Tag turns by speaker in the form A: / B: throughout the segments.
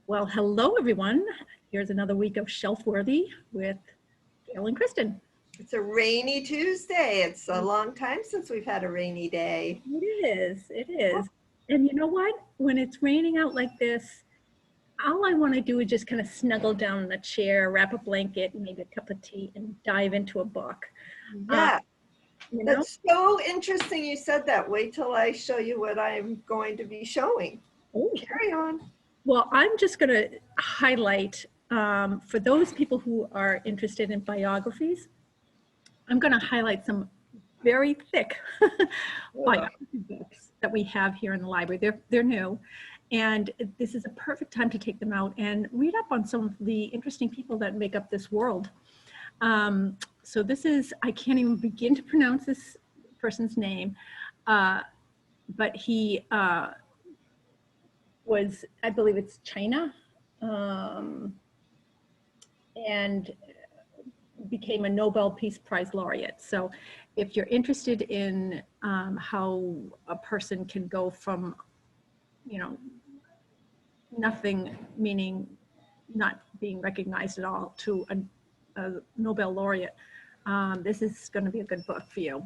A: Well, hello everyone. Here's another week of Shelf Worthy with Gayle and Kristin.
B: It's a rainy Tuesday. It's a long time since we've had a rainy day.
A: It is. And you know what? When it's raining out like this, all I want to do is just kind of snuggle down in a chair, wrap a blanket, maybe a cup of tea, and dive into a book.
B: Yeah,
A: You know?
B: that's so interesting you said that. Wait till I show you what I'm going to be showing.
A: Oh.
B: Carry on.
A: Well, I'm just going to highlight, for those people who are interested in biographies, I'm going to highlight some very thick biography books that we have here in the library. They're new, and this is a perfect time to take them out and read up on some of the interesting people that make up this world. So this is, I can't even begin to pronounce this person's name, but he was, I believe it's China, and became a Nobel Peace Prize laureate. So if you're interested in how a person can go from, nothing, meaning not being recognized at all, to a Nobel laureate, this is going to be a good book for you.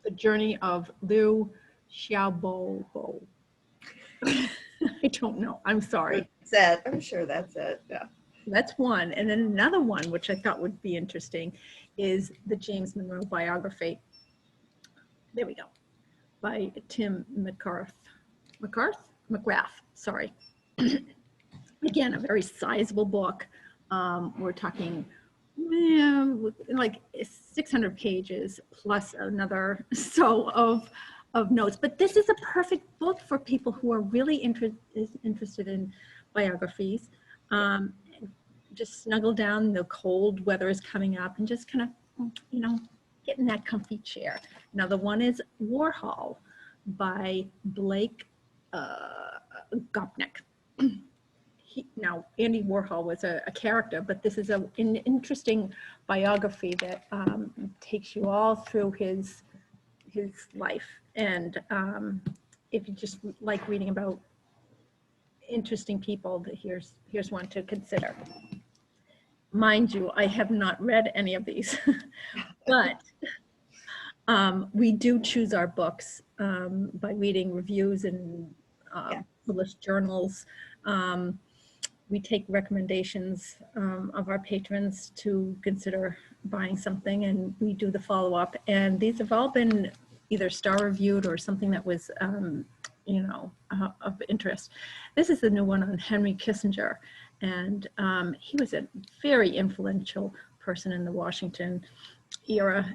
A: The Journey of Liu Xiaobo. I don't know. I'm sorry.
B: That's it. I'm sure that's it. Yeah.
A: That's one. And then another one, which I thought would be interesting, is the James Monroe biography. There we go. By Tim McGrath, sorry. Again, a very sizable book. We're talking like 600 pages plus another so of notes. But this is a perfect book for people who are really interested in biographies. Just snuggle down, the cold weather is coming up, and just kind of, get in that comfy chair. Now, the one is Warhol by Blake Gopnik. Now, Andy Warhol was a character, but this is an interesting biography that takes you all through his life. And if you just like reading about interesting people, here's one to consider. Mind you, I have not read any of these, but we do choose our books by reading reviews and published journals. We take recommendations of our patrons to consider buying something, and we do the follow-up. And these have all been either star reviewed or something that was, of interest. This is the new one on Henry Kissinger. And he was a very influential person in the Washington era,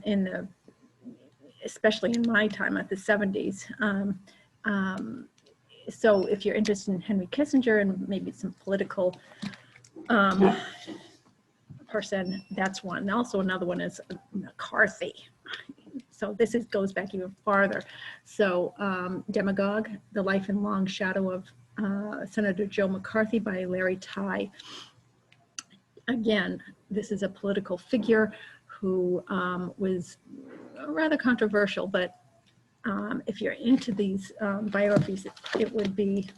A: especially in my time at the 70s. So if you're interested in Henry Kissinger and maybe some political person, that's one. Also another one is McCarthy. So this goes back even farther. So Demagogue, The Life and Long Shadow of Senator Joe McCarthy by Larry Tye. Again, this is a political figure who was rather controversial, but if you're into these biographies, it would be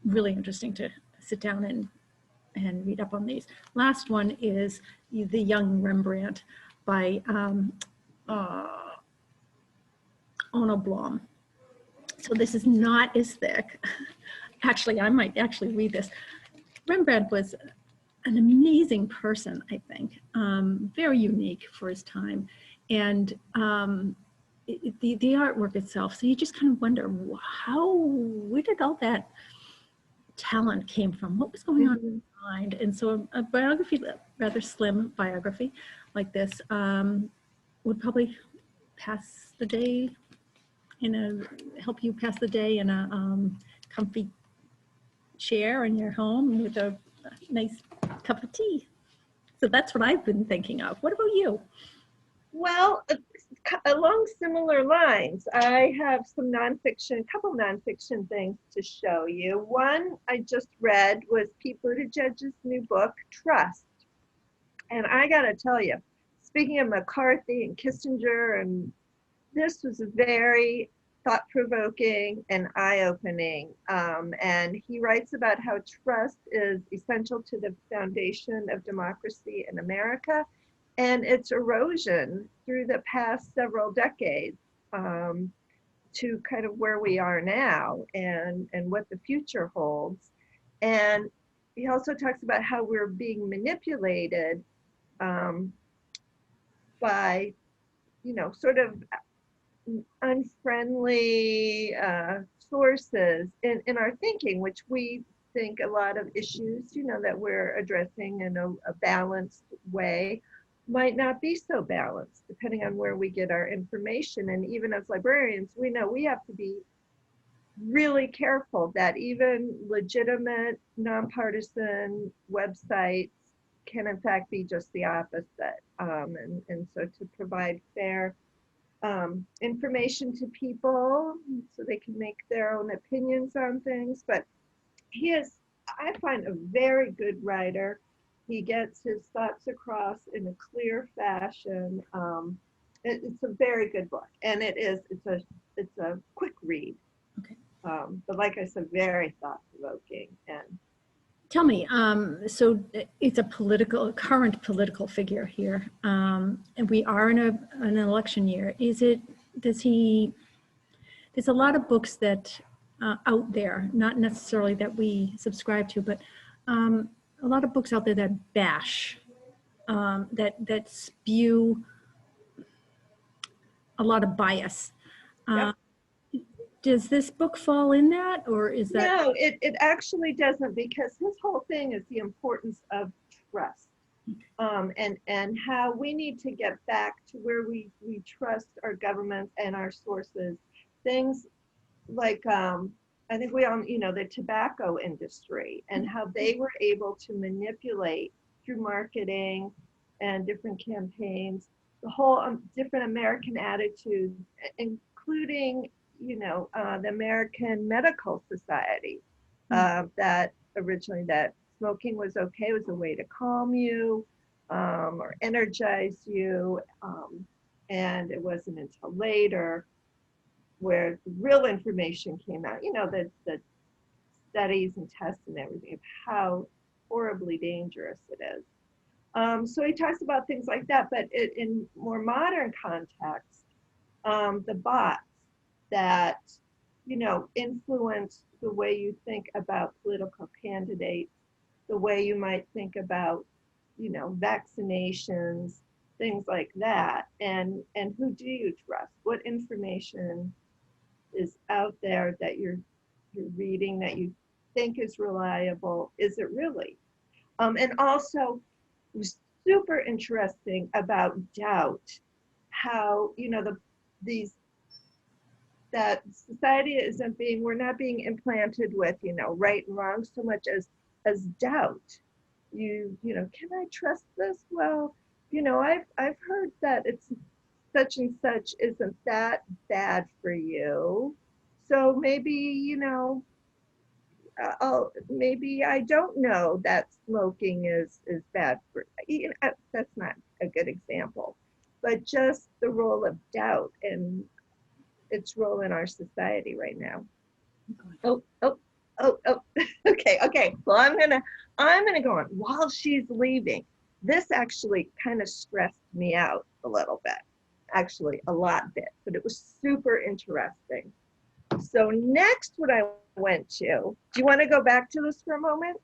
A: really interesting to sit down and read up on these. Last one is The Young Rembrandt by Ono Blom. So this is not as thick. Actually, I might actually read this. Rembrandt was an amazing person, I think, very unique for his time. And the artwork itself, so you just kind of wonder, where did all that talent came from? What was going on in his mind? And so a biography, rather slim biography like this, would probably pass the day help you pass the day in a comfy chair in your home with a nice cup of tea. So that's what I've been thinking of. What about you?
B: Well, along similar lines, I have some couple nonfiction things to show you. One I just read was Pete Buttigieg's new book, Trust. And I gotta tell you, speaking of McCarthy and Kissinger, and this was very thought-provoking and eye-opening. And he writes about how trust is essential to the foundation of democracy in America and its erosion through the past several decades, to kind of where we are now and what the future holds. And he also talks about how we're being manipulated by, sort of unfriendly sources in our thinking, which we think a lot of issues, that we're addressing in a balanced way might not be so balanced depending on where we get our information. And even as librarians, we know we have to be really careful that even legitimate, nonpartisan websites can in fact be just the opposite. And so to provide fair information to people so they can make their own opinions on things. But he is, I find, a very good writer. He gets his thoughts across in a clear fashion. It's a very good book, and it's a quick read.
A: Okay.
B: But like I said, very thought-provoking. And
A: Tell me, so it's a current political figure here, and we are in an election year. There's a lot of books that out there, not necessarily that we subscribe to, but a lot of books out there that bash, that spew a lot of bias.
B: Yep.
A: Does this book fall in that, or is that?
B: No, it actually doesn't, because his whole thing is the importance of trust, and how we need to get back to where we trust our governments and our sources. Things like, I think we all, the tobacco industry and how they were able to manipulate through marketing and different campaigns, the whole different American attitude, including the American Medical Society, that originally that smoking was okay, was a way to calm you or energize you. And it wasn't until later where the real information came out, the studies and tests and everything of how horribly dangerous it is. So he talks about things like that, but in more modern context, the bots that, influence the way you think about political candidates, the way you might think about, vaccinations, things like that. And who do you trust? What information is out there that you're reading that you think is reliable? Is it really? And also, it was super interesting about doubt, how, that society we're not being implanted with, right and wrong so much as doubt. Can I trust this? Well, I've heard that it's such and such isn't that bad for you. So maybe, maybe I don't know that smoking is bad for, that's not a good example, but just the role of doubt and its role in our society right now. Oh, okay. Well, I'm gonna go on while she's leaving. This actually kind of stressed me out a little bit, actually a lot bit, but it was super interesting. So next, what I went to, do you want to go back to this for a moment?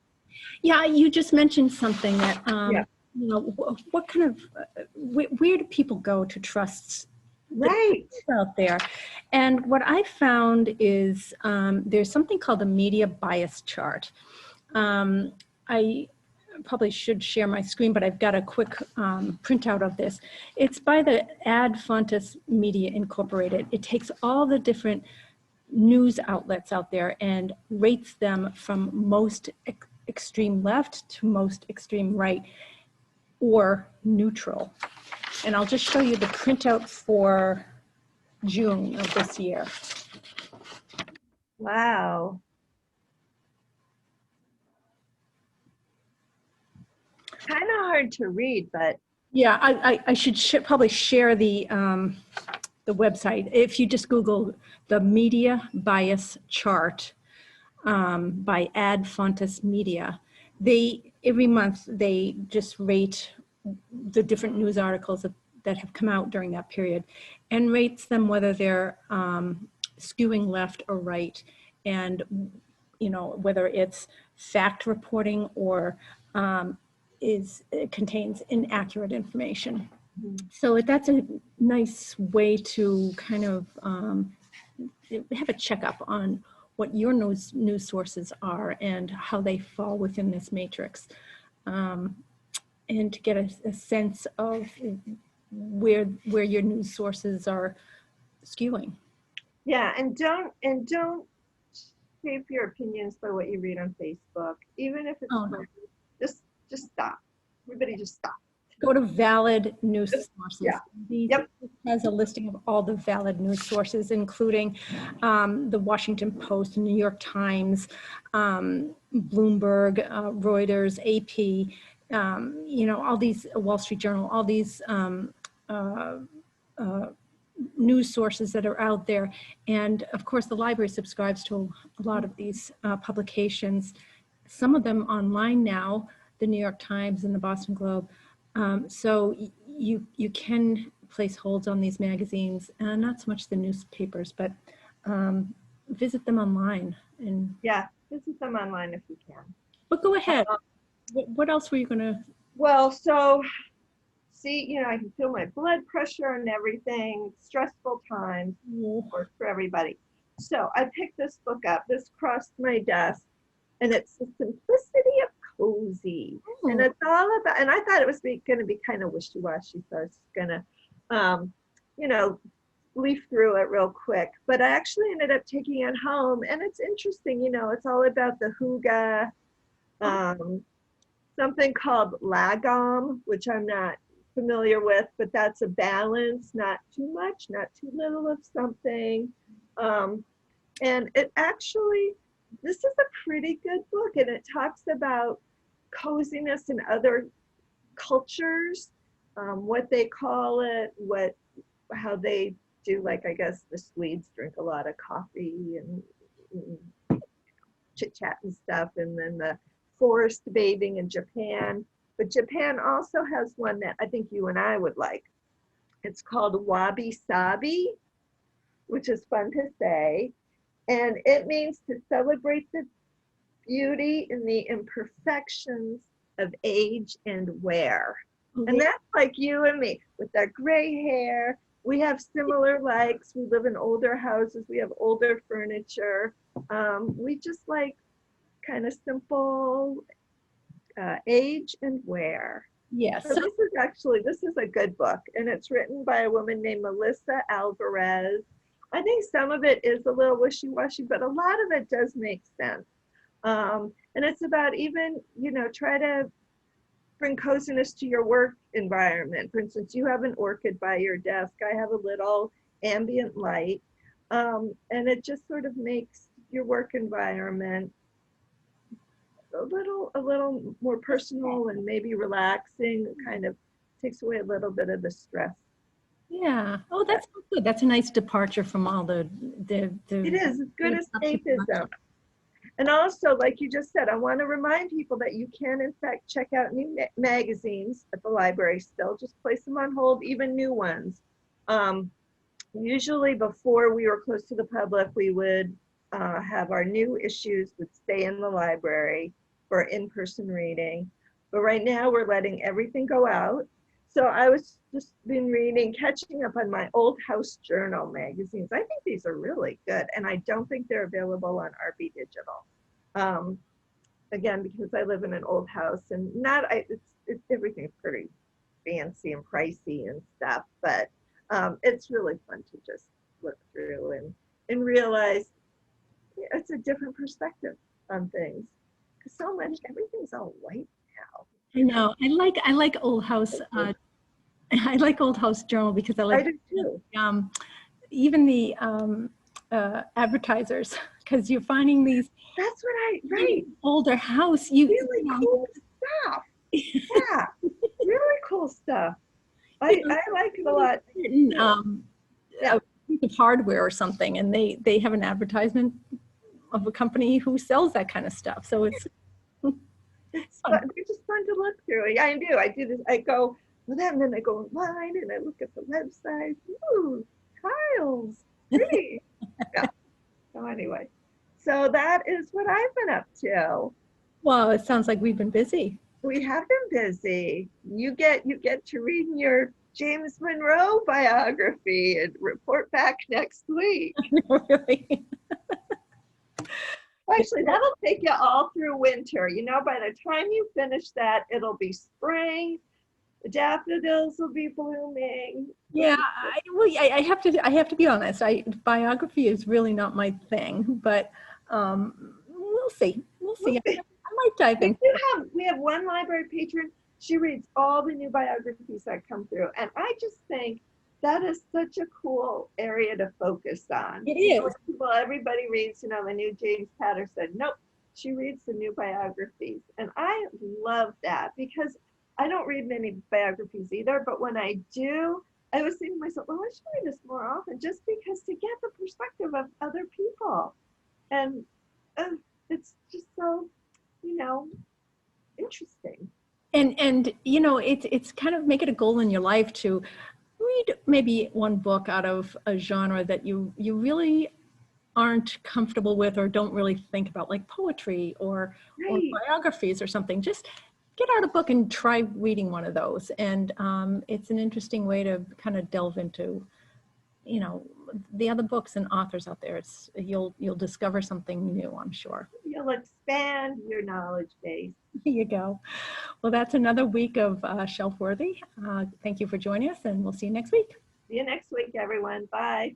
A: Yeah, you just mentioned something that,
B: Yeah.
A: what kind of, where do people go to trust
B: Right
A: out there? And what I found is there's something called the media bias chart. I probably should share my screen, but I've got a quick printout of this. It's by the Ad Fontes Media Incorporated. It takes all the different news outlets out there and rates them from most extreme left to most extreme right or neutral. And I'll just show you the printout for June of this year.
B: Wow. Kind of hard to read, but
A: yeah, I should probably share the the website. If you just Google the media bias chart by Ad Fontes Media, every month they just rate the different news articles that have come out during that period and rates them whether they're skewing left or right, and whether it's fact reporting or it contains inaccurate information. So that's a nice way to kind of have a checkup on what your news sources are and how they fall within this matrix, and to get a sense of where your news sources are skewing.
B: Yeah, and don't shape your opinions by what you read on Facebook, even if it's
A: No.
B: just stop. Everybody just stop.
A: Go to valid news sources.
B: Yeah.
A: Yep. It has a listing of all the valid news sources, including the Washington Post, New York Times, Bloomberg, Reuters, AP, all these, Wall Street Journal, all these news sources that are out there. And of course, the library subscribes to a lot of these publications, some of them online now, the New York Times and the Boston Globe. So you can place holds on these magazines, not so much the newspapers, but visit them online. And
B: yeah, visit them online if you can.
A: But go ahead. What else were you going to?
B: Well, so see, I can feel my blood pressure and everything. Stressful times, of course, for everybody. So I picked this book up. This crossed my desk, and it's The Simplicity of Cozy. And it's all about, and I thought it was going to be kind of wishy-washy, so I was going to, leaf through it real quick. But I actually ended up taking it home, and it's interesting, it's all about the hygge, something called lagom, which I'm not familiar with, but that's a balance, not too much, not too little of something. And it actually, this is a pretty good book, and it talks about coziness in other cultures, what they call it, how they do, like, I guess the Swedes drink a lot of coffee and chit chat and stuff, and then the forest bathing in Japan. But Japan also has one that I think you and I would like. It's called wabi sabi, which is fun to say. And it means to celebrate the beauty and the imperfections of age and wear. And that's like you and me with our gray hair. We have similar likes. We live in older houses. We have older furniture. We just like kind of simple age and wear.
A: Yes.
B: So this is a good book, and it's written by a woman named Melissa Alvarez. I think some of it is a little wishy-washy, but a lot of it does make sense. And it's about even, try to bring coziness to your work environment. For instance, you have an orchid by your desk. I have a little ambient light. And it just sort of makes your work environment a little more personal and maybe relaxing. It kind of takes away a little bit of the stress.
A: Yeah. Oh, that's good. That's a nice departure from all the
B: It is. It's good escapism. And also, like you just said, I want to remind people that you can, in fact, check out new magazines at the library still. Just place them on hold, even new ones. Usually before we were closed to the public, we would have our new issues would stay in the library for in-person reading. But right now we're letting everything go out. So I was just been reading, catching up on my Old House Journal magazines. I think these are really good, and I don't think they're available on RB Digital. Again, because I live in an old house, and everything's pretty fancy and pricey and stuff, but it's really fun to just look through and realize it's a different perspective on things. Because everything's all white now.
A: I know. I like Old House. I like Old House Journal because I
B: do too.
A: Even the advertisers, because you're finding these.
B: That's right.
A: Older house.
B: Really cool stuff. Yeah, really cool stuff. I like it a lot. Yeah.
A: a piece of hardware or something, and they have an advertisement of a company who sells that kind of stuff. So it's fun.
B: They're just fun to look through. Yeah, I do. I do this. I go with them, and then I go online and I look at the website. Ooh, tiles, pretty. Yeah. So anyway, so that is what I've been up to.
A: Well, it sounds like we've been busy.
B: We have been busy. You get to read your James Monroe biography and report back next week.
A: Really.
B: Actually, that'll take you all through winter. You know, by the time you finish that, it'll be spring. The daffodils will be blooming.
A: Yeah, I have to be honest. Biography is really not my thing, but we'll see. We'll see. I might dive in.
B: We have one library patron. She reads all the new biographies that come through, and I just think that is such a cool area to focus on.
A: It is.
B: Well, everybody reads, the new James Patterson. Nope, she reads the new biographies, and I love that because I don't read many biographies either. But when I do, I was thinking to myself, well, I should read this more often, just because to get the perspective of other people, and it's just so, interesting.
A: And it's kind of make it a goal in your life to read maybe one book out of a genre that you really aren't comfortable with or don't really think about, like poetry or biographies or something. Just get out a book and try reading one of those. And it's an interesting way to kind of delve into, the other books and authors out there. You'll discover something new, I'm sure.
B: You'll expand your knowledge base.
A: Here you go. Well, that's another week of Shelf Worthy. Thank you for joining us, and we'll see you next week.
B: See you next week, everyone. Bye.